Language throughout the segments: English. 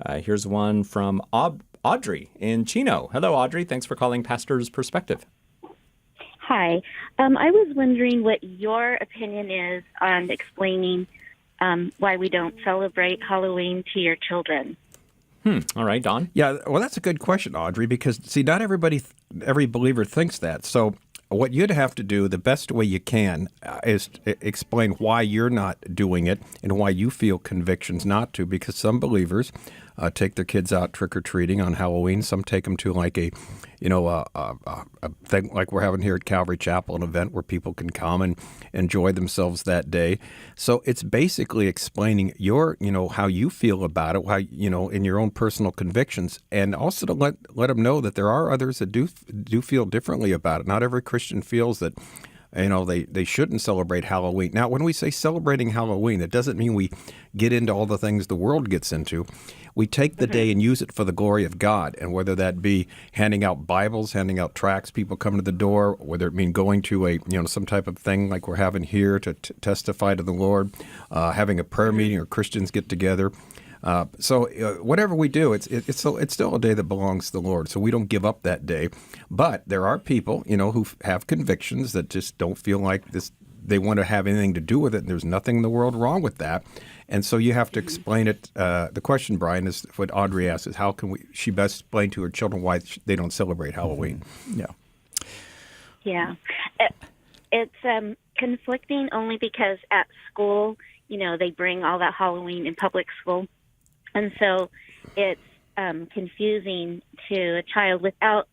Here's one from Audrey in Chino. Hello, Audrey. Thanks for calling Pastor's Perspective. Hi. I was wondering what your opinion is on explaining why we don't celebrate Halloween to your children. All right, Don. Yeah, well, that's a good question, Audrey, because, see, not every believer thinks that. So what you'd have to do, the best way you can, is explain why you're not doing it and why you feel convictions not to, because some believers take their kids out trick-or-treating on Halloween. Some take them to like a thing like we're having here at Calvary Chapel, an event where people can come and enjoy themselves that day. So it's basically explaining how you feel about it, in your own personal convictions, and also to let them know that there are others that do feel differently about it. Not every Christian feels that they shouldn't celebrate Halloween. Now, when we say celebrating Halloween, that doesn't mean we get into all the things the world gets into. We take the day and use it for the glory of God, and whether that be handing out Bibles, handing out tracts, people come to the door, whether it mean going to some type of thing like we're having here to testify to the Lord, having a prayer meeting or Christians get together. So whatever we do, it's still a day that belongs to the Lord. So we don't give up that day. But there are people, who have convictions that just don't feel like this. They want to have anything to do with it, and there's nothing in the world wrong with that. And so you have to explain it. The question, Brian, is what Audrey asked: is how can she best explain to her children why they don't celebrate Halloween? Yeah, it's conflicting only because at school, they bring all that Halloween in public school. And so it's confusing to a child without,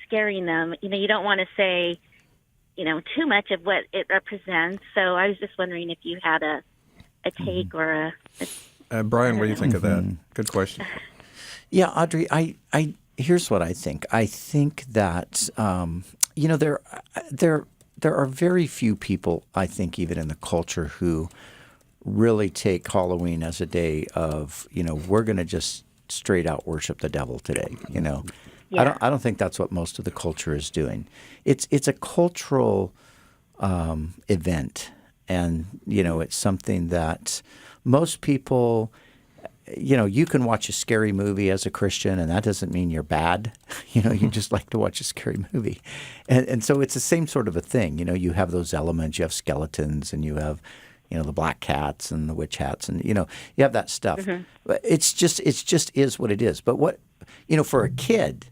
scaring them. You don't want to say, too much of what it represents. So I was just wondering if you had a take or Brian, what do you think of that? Good question. Yeah, Audrey, I here's what I think. I think that, there are very few people, I think, even in the culture who really take Halloween as a day of, we're going to just straight out worship the devil today, Yeah. I don't think that's what most of the culture is doing. It's a cultural event, and, it's something that most people, you can watch a scary movie as a Christian, and that doesn't mean you're bad. You just like to watch a scary movie. And so it's the same sort of a thing. You have those elements. You have skeletons, and you have, the black cats and the witch hats, and, you have that stuff. Mm-hmm. But it's just is what it is. But what, for a kid,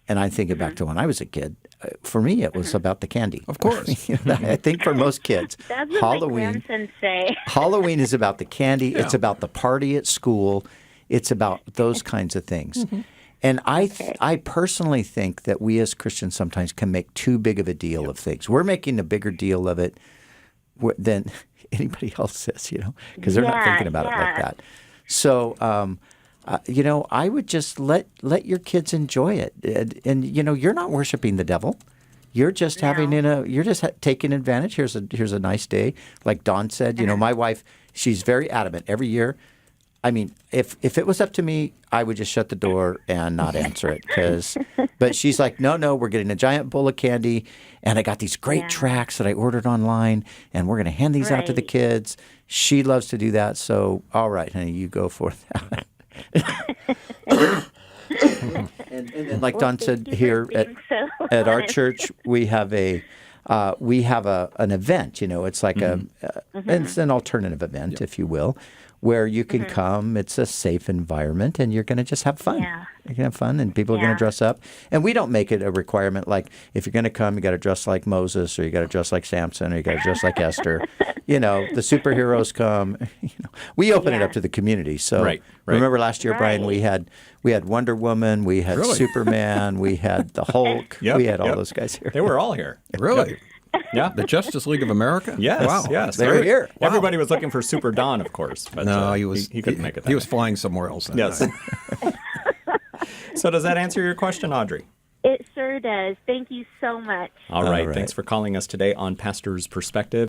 and I think back to when I was a kid, for me, it was about the candy. Of course. I think for most kids, that's what Halloween, my grandson say. Halloween is about the candy. Yeah. It's about the party at school. It's about those kinds of things. Mm-hmm. And I personally think that we as Christians sometimes can make too big of a deal of things. We're making a bigger deal of it than anybody else is, because they're not thinking about it like that. So, I would just let your kids enjoy it, and you're not worshiping the devil. You're just you're just taking advantage. Here's a nice day, like Dawn said. My wife, she's very adamant every year. I mean, if it was up to me, I would just shut the door and not answer it. But she's like, no, we're getting a giant bowl of candy, and I got these great tracts that I ordered online, and we're going to hand these out to the kids. She loves to do that, so all right, honey, you go for that. and like Don said, here at our church, we have an event. It's like it's an alternative event, if you will, where you can come. It's a safe environment, and you're going to just have fun. Yeah. You're going to have fun, and people are going to dress up. And we don't make it a requirement like if you're going to come, you got to dress like Moses, or you got to dress like Samson, or you got to dress like Esther. The superheroes come. We open it up to the community. So remember last year, Brian, we had Wonder Woman, we had Superman, we had the Hulk, we had all those guys here. They were all here. Really? Yeah, the Justice League of America? Yes, wow. Yes. They were here. Wow. Everybody was looking for Super Don, of course. But no, he couldn't make it. He was flying somewhere else. Yes. So does that answer your question, Audrey? It sure does. Thank you so much. All right. Thanks for calling us today on Pastor's Perspective.